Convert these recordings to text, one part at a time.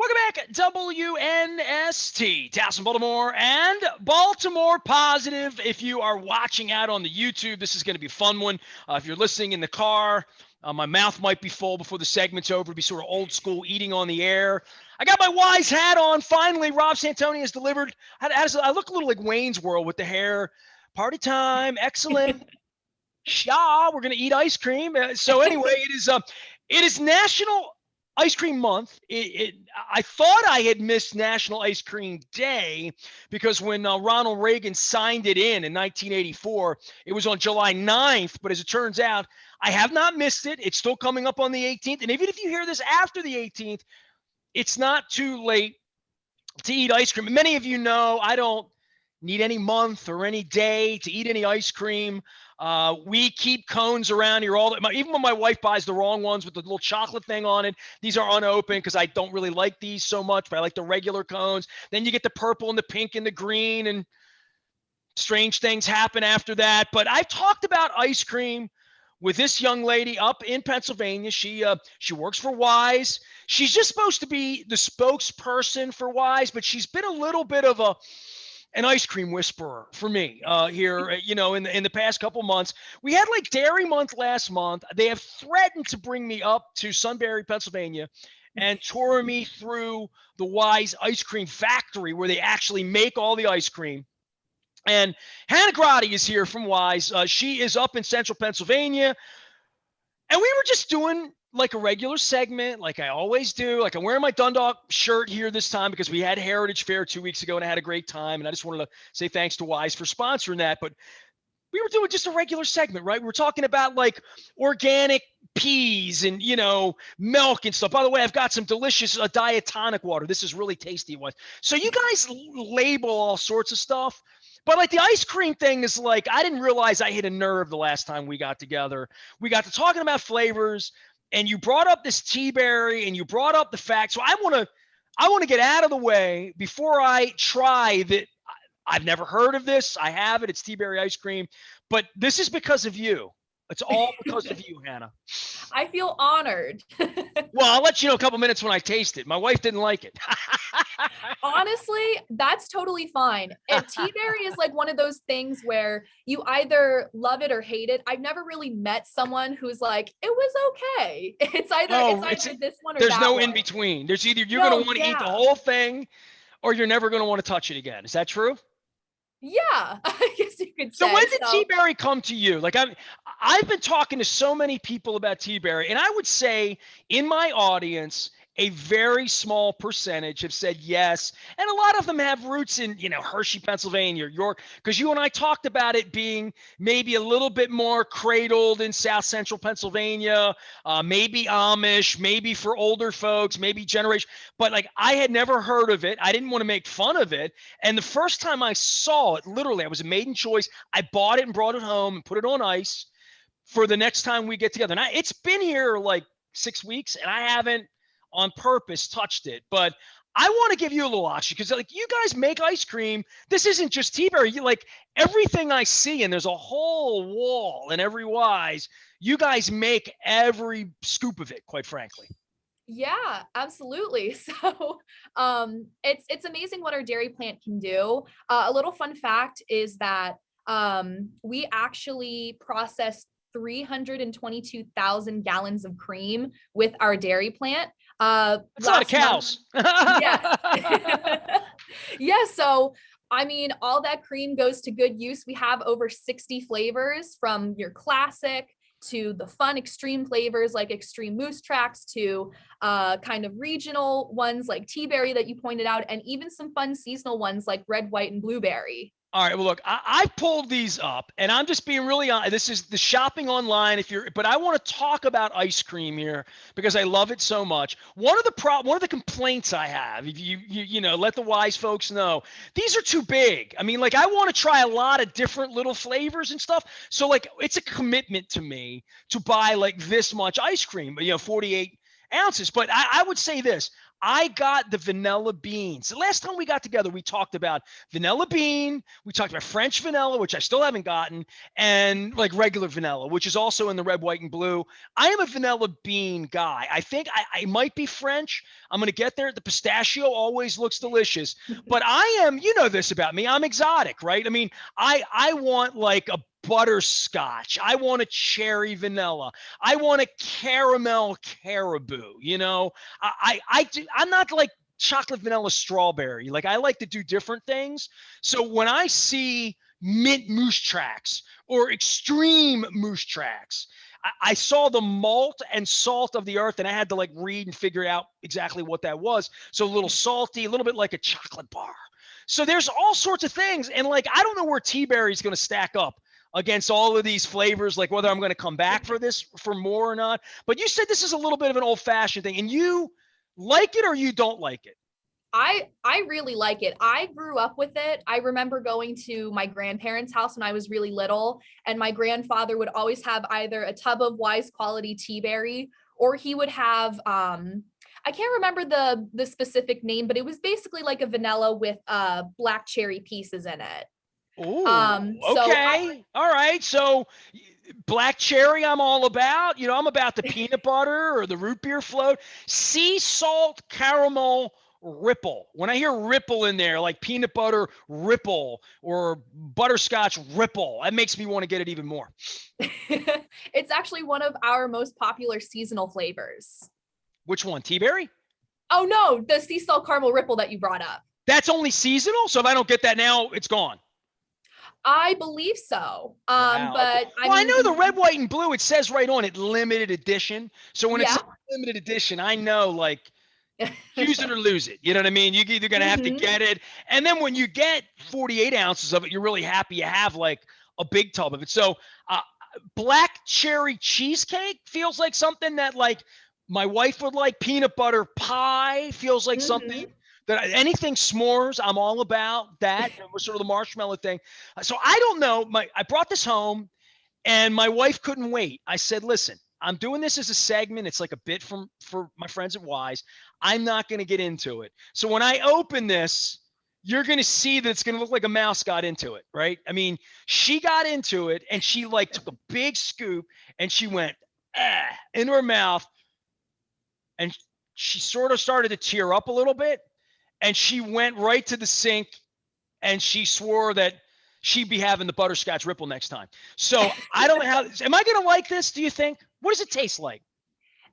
Welcome back, WNST, Towson, Baltimore, and Baltimore Positive. If you are watching out on the YouTube, this is going to be a fun one. If you're listening in the car, my mouth might be full before the segment's over. It'll be sort of old school eating on the air. I got my Weis hat on. Finally, Rob Santoni has delivered. I look a little like Wayne's World with the hair. Party time, excellent. Yeah, we're going to eat ice cream. So anyway, it is National Ice Cream Month. I thought I had missed National Ice Cream Day because when Ronald Reagan signed it in 1984, it was on July 9th. But as it turns out, I have not missed it. It's still coming up on the 18th. And even if you hear this after the 18th, it's not too late to eat ice cream. And many of you know I don't need any month or any day to eat any ice cream. We keep cones around here even when my wife buys the wrong ones with the little chocolate thing on it, these are unopened because I don't really like these so much, but I like the regular cones. Then you get the purple and the pink and the green, and strange things happen after that. But I've talked about ice cream with this young lady up in Pennsylvania. She works for Weis. She's just supposed to be the spokesperson for Weis, but she's been a little bit of an ice cream whisperer for me here, in the past couple months. We had like Dairy Month last month. They have threatened to bring me up to Sunbury, Pennsylvania, and tour me through the Weis ice cream factory where they actually make all the ice cream. And Hannah Grotti is here from Weis. She is up in central Pennsylvania. And we were just doing like a regular segment, like I always do. Like I'm wearing my Dundalk shirt here this time because we had Heritage Fair 2 weeks ago and I had a great time. And I just wanted to say thanks to Weis for sponsoring that. But we were doing just a regular segment, right? We were talking about like organic peas and, milk and stuff. By the way, I've got some delicious diet tonic water. This is really tasty. So you guys label all sorts of stuff. But like the ice cream thing is like, I didn't realize I hit a nerve the last time we got together. We got to talking about flavors. And you brought up this Teaberry and you brought up the fact. So I want to get out of the way before I try that. I've never heard of this. I have it. It's Teaberry ice cream. But this is because of you. It's all because of you, Hannah. I feel honored. Well, I'll let you know a couple minutes when I taste it. My wife didn't like it. Honestly, that's totally fine. And Teaberry is like one of those things where you either love it or hate it. I've never really met someone who's like, it was okay. It's either this one or there's that no one. in between. There's either you're going to want to eat the whole thing or you're never going to want to touch it again. Is that true? Yeah, I guess you could say. So when did Teaberry come to you? Like I've been talking to so many people about Teaberry, and I would say in my audience, a very small percentage have said yes. And a lot of them have roots in, Hershey, Pennsylvania, York, because you and I talked about it being maybe a little bit more cradled in South Central Pennsylvania, maybe Amish, maybe for older folks, maybe generation. But like I had never heard of it. I didn't want to make fun of it. And the first time I saw it, literally, I was a maiden choice. I bought it and brought it home and put it on ice for the next time we get together. Now it's been here like 6 weeks and I haven't on purpose touched it, but I want to give you a little option because like you guys make ice cream. This isn't just Teaberry. You like everything I see, and there's a whole wall in every Weis. You guys make every scoop of it, quite frankly. Yeah, absolutely. So it's amazing what our dairy plant can do. A little fun fact is that we actually process 322,000 gallons of cream with our dairy plant. That's a lot of cows. Yes. Yeah. So, I mean, all that cream goes to good use. We have over 60 flavors, from your classic to the fun extreme flavors like extreme moose tracks to kind of regional ones like Teaberry that you pointed out, and even some fun seasonal ones like red, white, and blueberry. All right. Well, look, I pulled these up, and I'm just being really honest. This is the shopping online. But I want to talk about ice cream here because I love it so much. One of the complaints I have, if you let the Weis folks know, these are too big. I mean, like I want to try a lot of different little flavors and stuff. So like, it's a commitment to me to buy like this much ice cream. 48 ounces. But I would say this. I got the vanilla beans. The last time we got together, we talked about vanilla bean. We talked about French vanilla, which I still haven't gotten, and like regular vanilla, which is also in the red, white, and blue. I am a vanilla bean guy. I think I might be French. I'm going to get there. The pistachio always looks delicious, but I am, you know this about me. I'm exotic, right? I mean, I want like a butterscotch. I want a cherry vanilla. I want a caramel caribou, you know? I'm not like chocolate vanilla strawberry. Like I like to do different things. So when I see mint moose tracks or extreme moose tracks, I saw the malt and salt of the earth, and I had to like read and figure out exactly what that was. So a little salty, a little bit like a chocolate bar. So there's all sorts of things. And like, I don't know where Teaberry is going to stack up against all of these flavors, like whether I'm going to come back for this for more or not. But you said this is a little bit of an old fashioned thing, and you like it or you don't like it? I really like it. I grew up with it. I remember going to my grandparents' house when I was really little, and my grandfather would always have either a tub of Weis quality Teaberry, or he would have I can't remember the specific name, but it was basically like a vanilla with black cherry pieces in it. Oh, So okay. All right. So black cherry, I'm all about. You know, I'm about the peanut butter or the root beer float. Sea salt caramel ripple. When I hear ripple in there, like peanut butter ripple or butterscotch ripple, that makes me want to get it even more. it's actually one of our most popular seasonal flavors. Which one? Teaberry? Oh no, the sea salt caramel ripple that you brought up. That's only seasonal. So if I don't get that now, it's gone. I believe so. Wow. But Okay. Well, I know the red, white, and blue, it says right on it, limited edition. So when it's limited edition, I know like use it or lose it. You know what I mean? You're either going to have to get it. And then when you get 48 ounces of it, you're really happy you have like a big tub of it. So black cherry cheesecake feels like something that like my wife would like. Peanut butter pie feels like something that anything s'mores, I'm all about that. Sort of the marshmallow thing. So I don't know. I brought this home and my wife couldn't wait. I said, listen, I'm doing this as a segment. It's like a bit for my friends at Weis. I'm not going to get into it. So when I open this, you're going to see that it's going to look like a mouse got into it, right? I mean, she got into it and she like took a big scoop and she went into her mouth and she sort of started to tear up a little bit. And she went right to the sink and she swore that she'd be having the butterscotch ripple next time. So I don't know how, am I going to like this? Do you think? What does it taste like?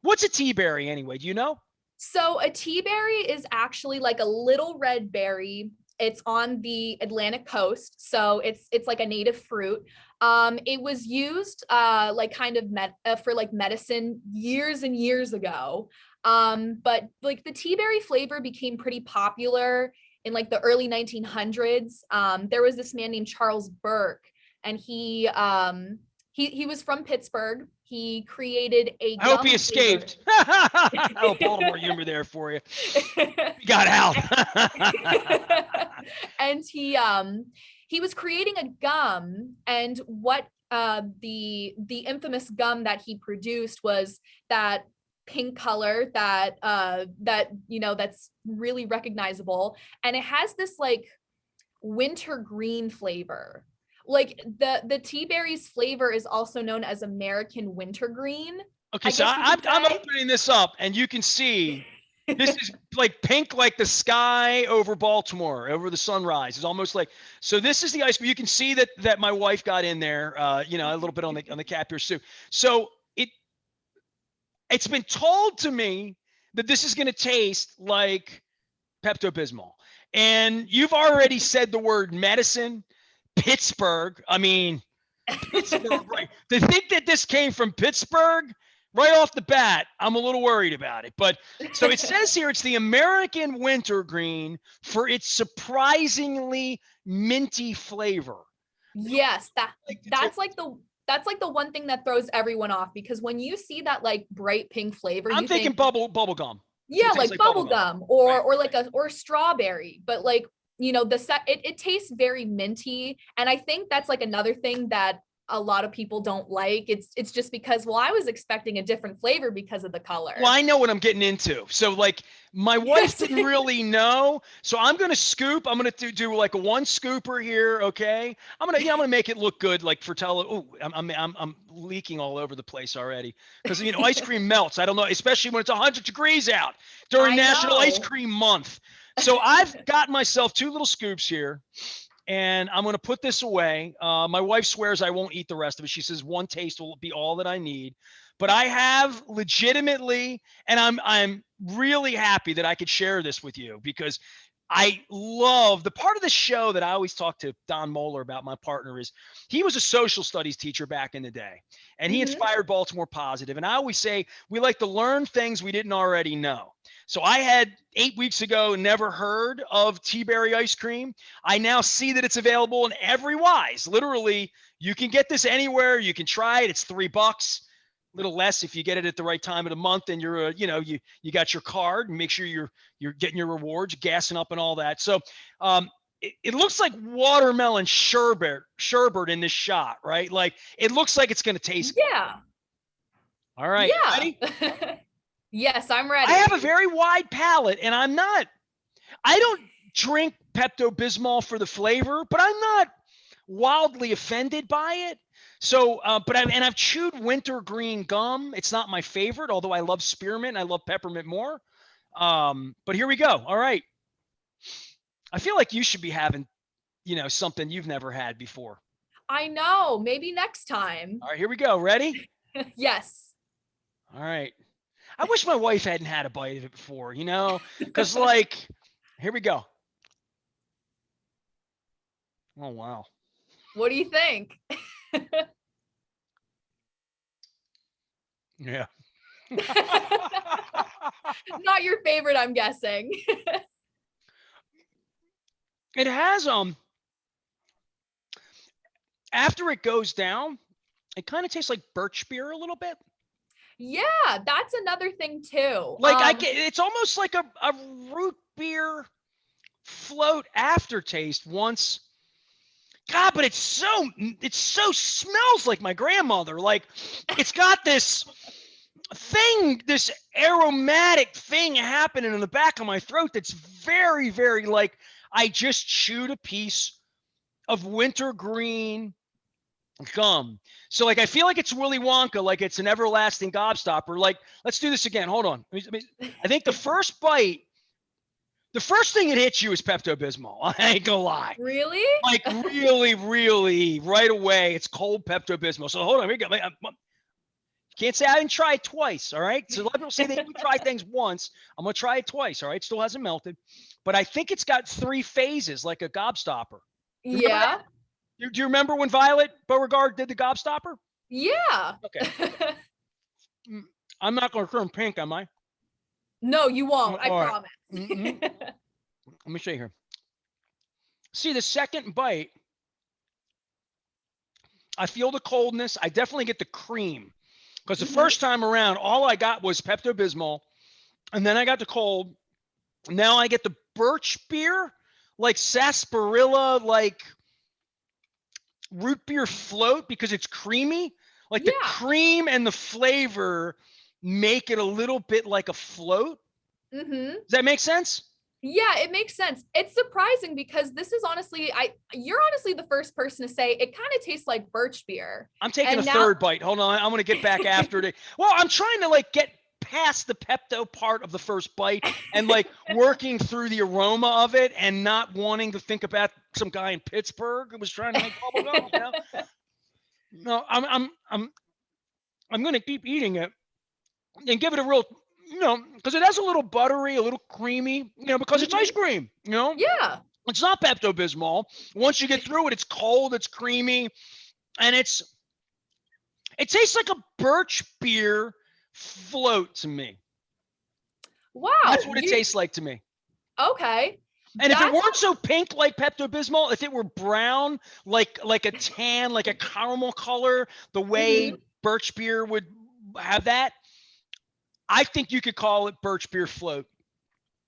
What's a Teaberry anyway? Do you know? So a Teaberry is actually like a little red berry. It's on the Atlantic coast. So it's like a native fruit. It was used like kind of for like medicine years and years ago. But like the Teaberry flavor became pretty popular in like the early 1900s. There was this man named Charles Burke, and he was from Pittsburgh. He created a I hope he escaped. Oh, Baltimore humor there for you. He got out. And he was creating a gum, and what the infamous gum that he produced was that pink color that you know that's really recognizable, and it has this like winter green flavor. Like the Teaberry's flavor is also known as American wintergreen. Okay, so I'm opening this up and you can see this is like pink like the sky over Baltimore, over the sunrise. It's almost like, so this is the ice cream. You can see that my wife got in there, you know, a little bit on the cap here too. So it's been told to me that this is going to taste like Pepto-Bismol. And you've already said the word medicine. Pittsburgh. I mean, Pittsburgh, right? To think that this came from Pittsburgh right off the bat, I'm a little worried about it. But so it says here it's the American wintergreen for its surprisingly minty flavor. Yes, that's like the one thing that throws everyone off, because when you see that like bright pink flavor, I'm thinking bubble gum. Yeah, like bubble gum or like or strawberry, but like, you know, it tastes very minty. And I think that's like another thing that a lot of people don't like. It's just because, well, I was expecting a different flavor because of the color. Well, I know what I'm getting into. So like my wife didn't really know. So I'm going to scoop. I'm going to do like a one scooper here. Okay. I'm going to make it look good. Like for Oh, I'm leaking all over the place already. Cause ice cream melts. I don't know, especially when it's 100 degrees out during I National Ice know. Cream Month. So I've got myself 2 little scoops here. And I'm going to put this away. My wife swears I won't eat the rest of it. She says 1 taste will be all that I need. But I have legitimately, and I'm really happy that I could share this with you, because I love the part of the show that I always talk to Don Moeller about. My partner is, he was a social studies teacher back in the day, and he inspired Baltimore Positive. And I always say we like to learn things we didn't already know. So I had 8 weeks ago never heard of Teaberry ice cream. I now see that it's available in every Weis. Literally, you can get this anywhere. You can try it. It's $3. Little less if you get it at the right time of the month, and you're you got your card, and make sure you're getting your rewards, gassing up and all that. So it looks like watermelon sherbet in this shot, right? Like it looks like it's going to taste good. Yeah. All right, ready? Yes, I'm ready. I have a very wide palate, and I don't drink Pepto-Bismol for the flavor, but I'm not wildly offended by it. So, I've chewed wintergreen gum. It's not my favorite, although I love spearmint. I love peppermint more. But here we go. All right. I feel like you should be having, something you've never had before. I know. Maybe next time. All right, here we go. Ready? Yes. All right. I wish my wife hadn't had a bite of it before, because like, here we go. Oh, wow. What do you think? Yeah. Not your favorite, I'm guessing. It has, after it goes down, it kind of tastes like birch beer a little bit. Yeah, that's another thing too. Like it's almost like a root beer float aftertaste once. God, but it so smells like my grandmother. Like it's got this thing, this aromatic thing happening in the back of my throat that's very, very like I just chewed a piece of wintergreen gum. So like I feel like it's Willy Wonka, like it's an everlasting gobstopper. Like let's do this again. Hold on. I think the first thing it hits you is Pepto-Bismol. I ain't gonna lie. Really? Like really, really right away, it's cold Pepto-Bismol. So hold on, here we go. Can't say I didn't try it twice. All right. So a lot of people say they try things once. I'm gonna try it twice. All right. Still hasn't melted, but I think it's got 3 phases, like a gobstopper. Yeah. Do you remember when Violet Beauregard did the gobstopper? Yeah. Okay. I'm not going to turn pink, am I? No, you won't. I right. promise. Let me show you here. See, the second bite, I feel the coldness. I definitely get the cream, because the first time around, all I got was Pepto-Bismol, and then I got the cold. Now I get the birch beer, like sarsaparilla, like root beer float, because it's creamy. Like the cream and the flavor make it a little bit like a float. Does that make sense? Yeah, it makes sense. It's surprising because this is honestly, you're honestly the first person to say it kind of tastes like birch beer. I'm taking a third bite. Hold on. I'm going to get back after it. Well, I'm trying to like get past the Pepto part of the first bite and like working through the aroma of it and not wanting to think about some guy in Pittsburgh who was trying to make bubble gum, No, I'm going to keep eating it and give it a real, because it has a little buttery, a little creamy, because it's ice cream, Yeah. It's not Pepto-Bismol. Once you get through it, it's cold, it's creamy, and it tastes like a birch beer float to me. Wow. That's what it tastes like to me. Okay. And if it weren't so pink like Pepto-Bismol, if it were brown, like a tan, like a caramel color, the way birch beer would have that, I think you could call it birch beer float.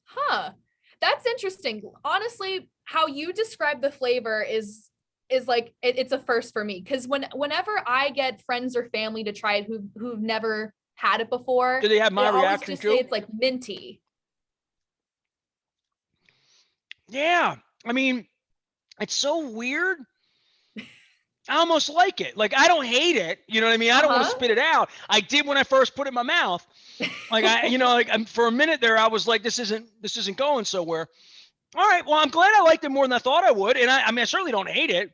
Huh. That's interesting. Honestly, how you describe the flavor is is like it's a first for me, because whenever I get friends or family to try it who've never had it before, Do they have my they always reaction just say too? it's like minty. Yeah. I mean, it's so weird. I almost like it. Like, I don't hate it. You know what I mean? I don't want to Uh-huh. spit it out. I did when I first put it in my mouth. Like, for a minute there, I was like, this isn't going somewhere. All right. Well, I'm glad I liked it more than I thought I would. And I mean, I certainly don't hate it.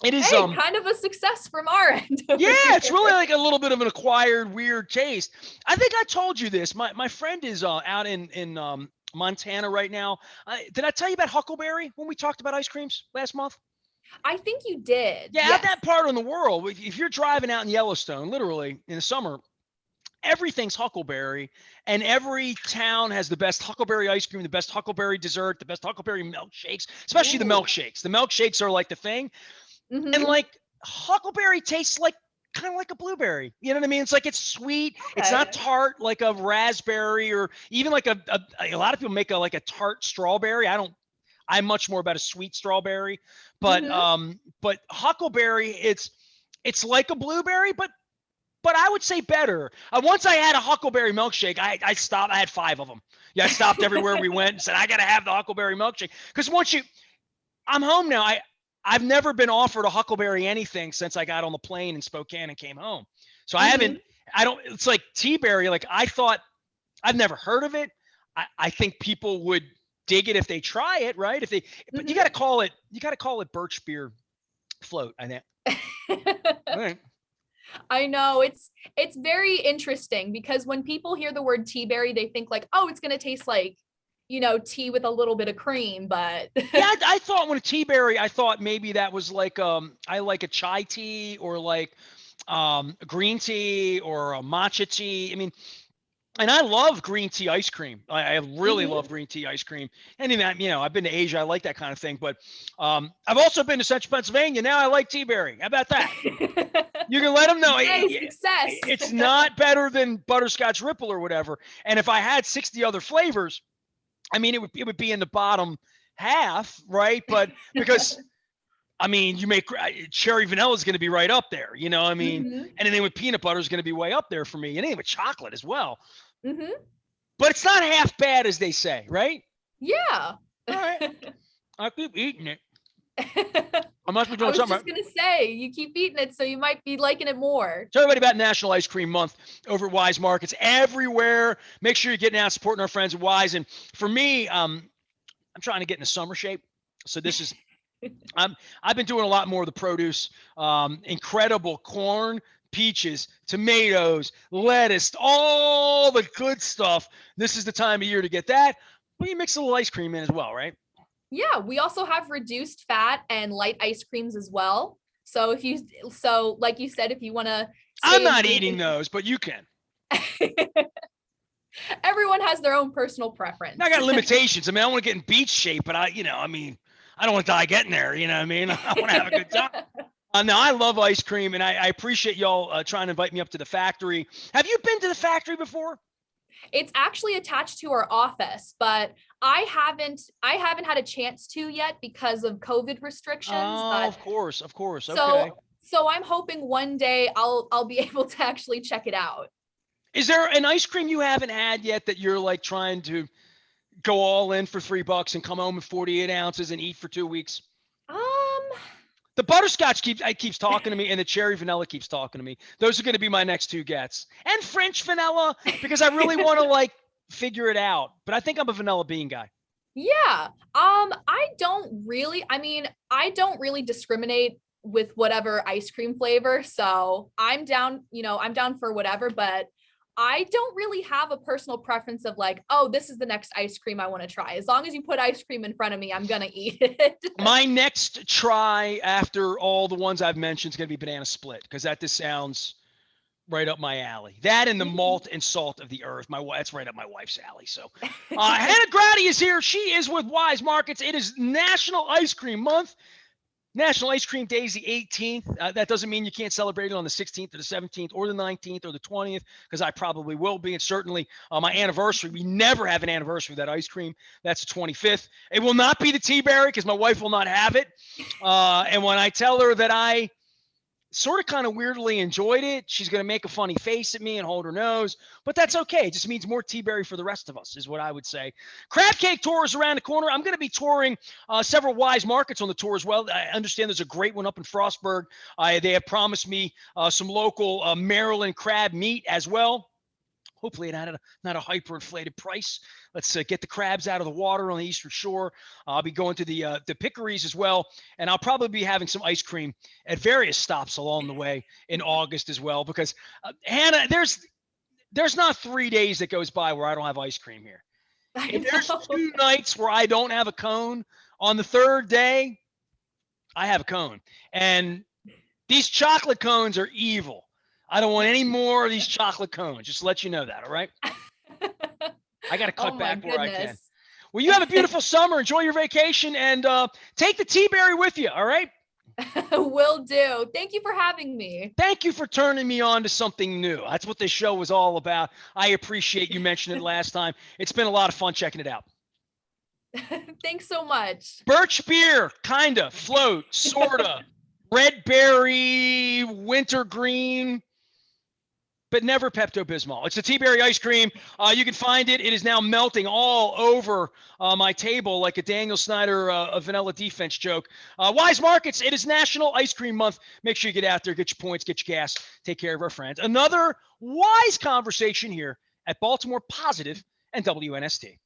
It is, Hey, kind of a success from our end over yeah, here. it's really like a little bit of an acquired weird taste. I think I told you this. My friend is out in Montana right now. Did I tell you about Huckleberry when we talked about ice creams last month? I think you did. Yeah, out Yes. that part of the world, if you're driving out in Yellowstone, literally in the summer, everything's Huckleberry, and every town has the best Huckleberry ice cream, the best Huckleberry dessert, the best Huckleberry milkshakes, especially the Ooh. milkshakes. The milkshakes are like the thing. And Mm-hmm. like Huckleberry tastes like kind of like a blueberry. You know what I mean? It's like it's sweet. It's not Okay. tart like a raspberry or even like a lot of people make like a tart strawberry. I don't. I'm much more about a sweet strawberry, Mm-hmm. but Huckleberry, it's like a blueberry, but I would say better. Once I had a Huckleberry milkshake, I stopped. I had 5 of them. Yeah, I stopped everywhere we went and said I got to have the Huckleberry milkshake because I'm home now. I've never been offered a Huckleberry anything since I got on the plane in Spokane and came home. So I Mm-hmm. haven't. I don't. It's like Teaberry. Like I thought, I've never heard of it. I think people would dig it if they try it, right? If they, but you got to Mm-hmm. call it. You got to call it birch beer float. I think. All right. I know it's very interesting because when people hear the word tea berry, they think like, oh, it's gonna taste like, tea with a little bit of cream, but Yeah, I thought when a tea berry, I thought maybe that was like I like a chai tea or like green tea or a matcha tea. I mean, and I love green tea ice cream. I really Mhm. love green tea ice cream. And in that, I've been to Asia. I like that kind of thing. But I've also been to Central Pennsylvania. Now I like tea berry. How about that? You can let them know Nice success. it's not better than butterscotch ripple or whatever. And if I had 60 other flavors, I mean, it would be in the bottom half, right? But because I mean, you make cherry vanilla is going to be right up there, I mean, Hmm. anything with peanut butter is going to be way up there for me. Anything with chocolate as well. Hmm. But it's not half bad as they say, right? Yeah. All right, I keep eating it. I I must be doing was something right. just gonna say you keep eating it, so you might be liking it more. Tell everybody about National Ice Cream Month over at Weis Markets everywhere. Make sure you're getting out, supporting our friends at Weis. And for me, I'm trying to get into summer shape. So this is I've been doing a lot more of the produce, incredible corn, peaches, tomatoes, lettuce, all the good stuff. This is the time of year to get that. Well, you mix a little ice cream in as well, right? Yeah, we also have reduced fat and light ice creams as well. So like you said, if you want to I'm stay in not shape, eating those, but you can. everyone has their own personal I preference. got limitations. I mean, I want to get in beach shape, but I mean, I don't want to die getting there. You know what I mean? I want to have a good time. Now, I love ice cream, and I appreciate y'all trying to invite me up to the factory. Have you been to the factory before? It's actually attached to our office, but I haven't had a chance to yet because of COVID restrictions. Oh, But of course. Okay. so I'm hoping one day I'll be able to actually check it out. Is there an ice cream you haven't had yet that you're like trying to go all in for $3 and come home with 48 ounces and eat for 2 weeks? Um, The butterscotch keeps talking to me, and the cherry vanilla keeps talking to me. Those are going to be my next 2 gets, and French vanilla because I really want to like figure it out. But I think I'm a vanilla bean guy. yeah. I don't really discriminate with whatever ice cream flavor. So I'm down for whatever, but I don't really have a personal preference of like, oh, this is the next ice cream I want to try. As long as you put ice cream in front of me, I'm gonna eat it. My next try after all the ones I've mentioned is going to be banana split because that just sounds right up my alley. That and the malt and salt of the earth. That's right up my wife's alley. So, Hannah Grady is here. She is with Weis Markets. It is National Ice Cream Month. National Ice Cream Day is the 18th. That doesn't mean you can't celebrate it on the 16th or the 17th or the 19th or the 20th, because I probably will be. And certainly my anniversary, we never have an anniversary with that ice cream. That's the 25th. It will not be the Teaberry because my wife will not have it. And when I tell her that I sort of kind of weirdly enjoyed it, she's going to make a funny face at me and hold her nose, but that's okay. It just means more Teaberry for the rest of us is what I would say. Crab Cake Tour is around the corner. I'm going to be touring several Weis markets on the tour as well. I understand there's a great one up in Frostburg. They have promised me some local Maryland crab meat as well. Hopefully not a hyperinflated price. Let's get the crabs out of the water on the Eastern Shore. I'll be going to the Pickeries as well, and I'll probably be having some ice cream at various stops along the way in August as well. Because Hannah, there's not 3 days that goes by where I don't have ice cream here. If there's 2 nights where I don't have a cone, on the third day, I have a cone, and these chocolate cones are evil. I don't want any more of these chocolate cones. Just to let you know that, all right? I got to cut back where I can. Well, you have a beautiful summer. Enjoy your vacation, and take the Teaberry with you, all right? Will do. Thank you for having me. Thank you for turning me on to something new. That's what this show was all about. I appreciate you mentioning it last time. It's been a lot of fun checking it out. Thanks so much. Birch beer, kind of, float, sort of. Red berry, wintergreen, but never Pepto-Bismol. It's the Teaberry ice cream. You can find it. It is now melting all over my table like a Daniel Snyder vanilla defense joke. Weis Markets, it is National Ice Cream Month. Make sure you get out there, get your points, get your gas, take care of our friends. Another Weis conversation here at Baltimore Positive and WNST.